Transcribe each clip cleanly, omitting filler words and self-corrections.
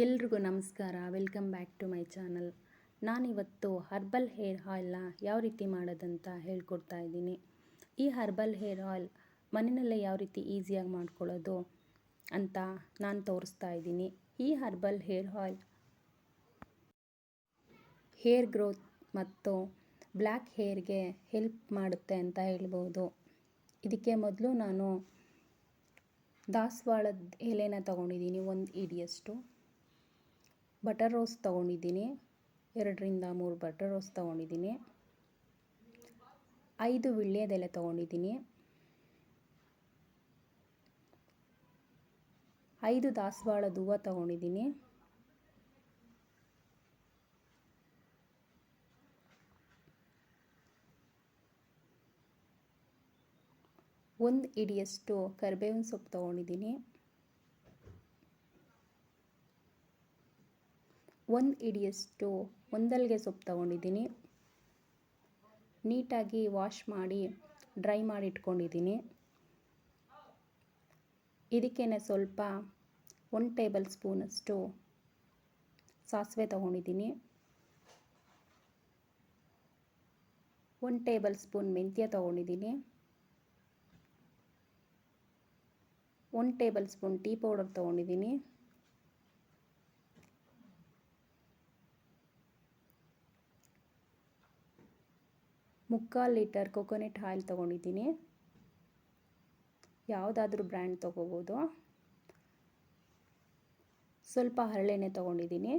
ಎಲ್ರಿಗೂ ನಮಸ್ಕಾರ. Welcome back to my channel. ನಾನಿವತ್ತು ಹರ್ಬಲ್ ಹೇರ್ ಆಯಿಲ್ನ ಯಾವ ರೀತಿ ಮಾಡೋದಂತ ಹೇಳ್ಕೊಡ್ತಾ ಇದ್ದೀನಿ. ಈ ಹರ್ಬಲ್ ಹೇರ್ ಆಯಿಲ್ ಮನೆಯಲ್ಲೇ ಯಾವ ರೀತಿ ಈಸಿಯಾಗಿ ಮಾಡ್ಕೊಳ್ಳೋದು ಅಂತ ನಾನು ತೋರಿಸ್ತಾ ಇದ್ದೀನಿ. ಈ herbal hair oil hair growth ಮತ್ತು ಬ್ಲ್ಯಾಕ್ ಹೇರ್ಗೆ ಹೆಲ್ಪ್ ಮಾಡುತ್ತೆ ಅಂತ ಹೇಳ್ಬೋದು. ಇದಕ್ಕೆ ಮೊದಲು ನಾನು ದಾಸವಾಳದ ಎಲೆನ ತೊಗೊಂಡಿದ್ದೀನಿ, 1 ಹಿಡಿಯಷ್ಟು. ಬಟರ್ ರೋಸ್ ತೊಗೊಂಡಿದ್ದೀನಿ, 2-3 ಬಟರ್ ರೋಸ್ ತೊಗೊಂಡಿದ್ದೀನಿ. 5 ವೀಳ್ಯದೆಲೆ ತೊಗೊಂಡಿದ್ದೀನಿ. 5 ದಾಸವಾಳದ ಹೂವು ತೊಗೊಂಡಿದ್ದೀನಿ. ಒಂದು ಹಿಡಿಯಷ್ಟು ಕರಿಬೇವಿನ ಸೊಪ್ಪು ತೊಗೊಂಡಿದ್ದೀನಿ. 1 ಹಿಡಿಯಷ್ಟು ಒಂದಲ್ಗೆ ಸೊಪ್ಪು ತೊಗೊಂಡಿದ್ದೀನಿ. ನೀಟಾಗಿ ವಾಶ್ ಮಾಡಿ ಡ್ರೈ ಮಾಡಿ ಇಟ್ಕೊಂಡಿದ್ದೀನಿ. ಇದಕ್ಕೇನೆ ಸ್ವಲ್ಪ 1 ಟೇಬಲ್ ಸ್ಪೂನಷ್ಟು ಸಾಸಿವೆ ತೊಗೊಂಡಿದ್ದೀನಿ. 1 ಟೇಬಲ್ ಸ್ಪೂನ್ ಮೆಂತ್ಯ ತೊಗೊಂಡಿದ್ದೀನಿ. 1 ಟೇಬಲ್ ಸ್ಪೂನ್ ಟೀ ಪೌಡರ್ ತೊಗೊಂಡಿದ್ದೀನಿ. ಮುಕ್ಕಾಲು ಲೀಟರ್ ಕೊಕೊನೆಟ್ ಆಯಿಲ್ ತೊಗೊಂಡಿದ್ದೀನಿ. ಯಾವುದಾದ್ರೂ ಬ್ರ್ಯಾಂಡ್ ತೊಗೋಬೋದು. ಸ್ವಲ್ಪ ಹರಳೆಣ್ಣೆ ತೊಗೊಂಡಿದ್ದೀನಿ.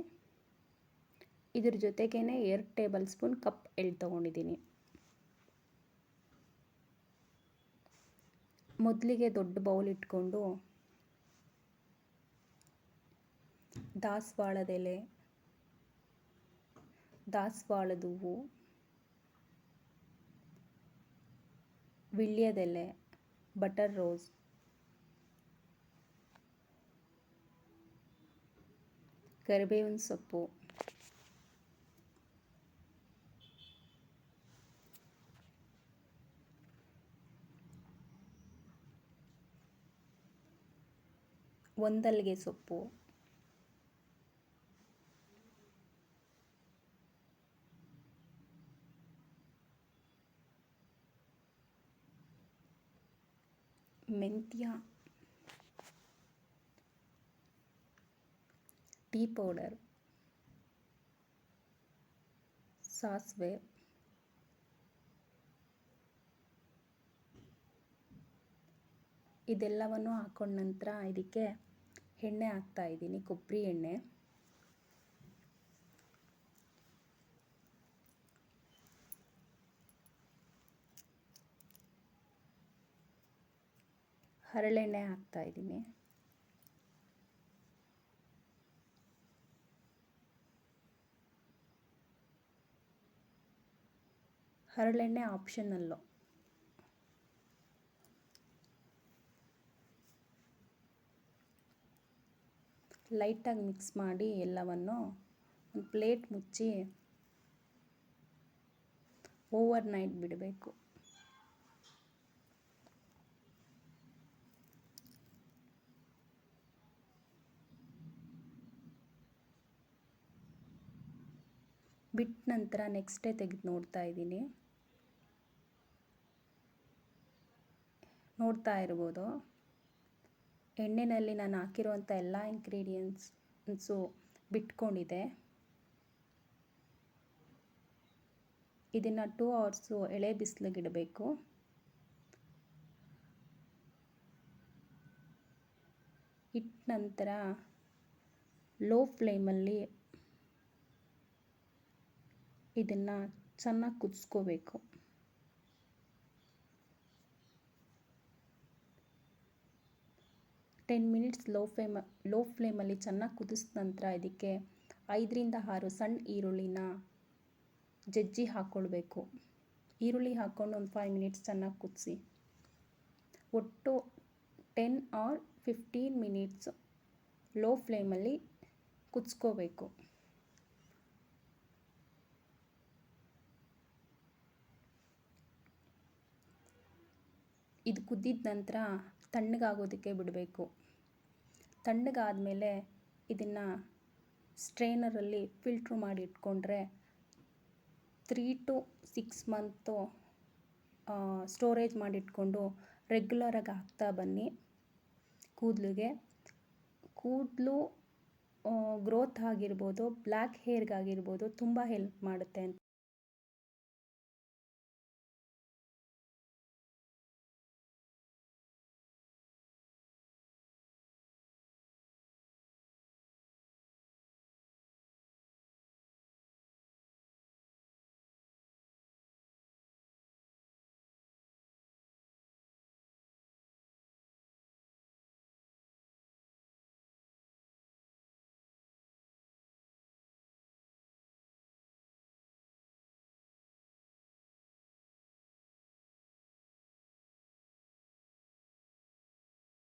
ಇದ್ರ ಜೊತೆಗೇ 2 ಟೇಬಲ್ ಸ್ಪೂನ್ ಕಪ್ ಎಳ್ಳು ತೊಗೊಂಡಿದ್ದೀನಿ. ಮೊದಲಿಗೆ ದೊಡ್ಡ ಬೌಲ್ ಇಟ್ಕೊಂಡು ದಾಸವಾಳದ ಎಲೆ, ದಾಸವಾಳದ ಹೂವು, ವೀಳ್ಯದೆಲೆ, ಬಟರ್ ರೋಸ್, ಕರಿಬೇವಿನ ಸೊಪ್ಪು, ಒಂದಲ್ಗೆ ಸೊಪ್ಪು, ಮೆಂತ್ಯ, ಟೀ ಪೌಡರ್, ಸಾಸಿವೆ, ಇದೆಲ್ಲವನ್ನು ಹಾಕೊಂಡ ನಂತರ ಇದಕ್ಕೆ ಎಣ್ಣೆ ಹಾಕ್ತಾ ಇದ್ದೀನಿ, ಕೊಬ್ಬರಿ ಎಣ್ಣೆ. ಹರಳೆಣ್ಣೆ ಹಾಕ್ತಾ ಇದ್ದೀನಿ. ಹರಳೆಣ್ಣೆ ಆಪ್ಷನಲ್ಲು. ಲೈಟಾಗಿ ಮಿಕ್ಸ್ ಮಾಡಿ ಎಲ್ಲವನ್ನು ಒಂದು ಪ್ಲೇಟ್ ಮುಚ್ಚಿ ಓವರ್ ನೈಟ್ ಬಿಡಬೇಕು. ಬಿಟ್ಟ ನಂತರ ನೆಕ್ಸ್ಟ್ ಡೇ ತೆಗೆದು ನೋಡ್ತಾ ಇದ್ದೀನಿ. ನೋಡ್ತಾ ಇರ್ಬೋದು, ಎಣ್ಣೆಯಲ್ಲಿ ನಾನು ಹಾಕಿರುವಂಥ ಎಲ್ಲ ಇಂಗ್ರೀಡಿಯೆಂಟ್ಸು ಬಿಟ್ಕೊಂಡಿದೆ. ಇದನ್ನು 2 ಅವರ್ಸು ಎಳೆ ಬಿಸಿಲಿಗೆ ಇಡಬೇಕು. ಇಟ್ಟ ನಂತರ ಲೋ ಫ್ಲೇಮಲ್ಲಿ ಇದನ್ನು ಚೆನ್ನಾಗಿ ಕುದಿಸ್ಕೋಬೇಕು. ಟೆನ್ ಮಿನಿಟ್ಸ್ ಲೋ ಫ್ಲೇಮಲ್ಲಿ ಚೆನ್ನಾಗಿ ಕುದಿಸಿದ ನಂತರ ಇದಕ್ಕೆ 5-6 ಸಣ್ಣ ಈರುಳ್ಳಿನ ಜಜ್ಜಿ ಹಾಕ್ಕೊಳ್ಬೇಕು. ಈರುಳ್ಳಿ ಹಾಕ್ಕೊಂಡು ಒಂದು 5 ಮಿನಿಟ್ಸ್ ಚೆನ್ನಾಗಿ ಕುದಿಸಿ. ಒಟ್ಟು 10 ಆರ್ 15 ಮಿನಿಟ್ಸ್ ಲೋ ಫ್ಲೇಮಲ್ಲಿ ಕುದಿಸ್ಕೋಬೇಕು. ಇದು ಕುದ್ದಿದ ನಂತರ ತಣ್ಣಗಾಗೋದಕ್ಕೆ ಬಿಡಬೇಕು. ತಣ್ಣಗಾದಮೇಲೆ ಇದನ್ನು ಸ್ಟ್ರೈನರಲ್ಲಿ ಫಿಲ್ಟ್ರ್ ಮಾಡಿ ಇಟ್ಕೊಂಡ್ರೆ 3 to 6 ಮಂತು ಸ್ಟೋರೇಜ್ ಮಾಡಿಟ್ಕೊಂಡು ರೆಗ್ಯುಲರಾಗಿ ಹಾಕ್ತಾ ಬನ್ನಿ. ಕೂದಲು ಗ್ರೋತ್ ಆಗಿರ್ಬೋದು, ಬ್ಲ್ಯಾಕ್ ಹೇರ್ಗಾಗಿರ್ಬೋದು ತುಂಬ ಹೆಲ್ಪ್ ಮಾಡುತ್ತೆ ಅಂತ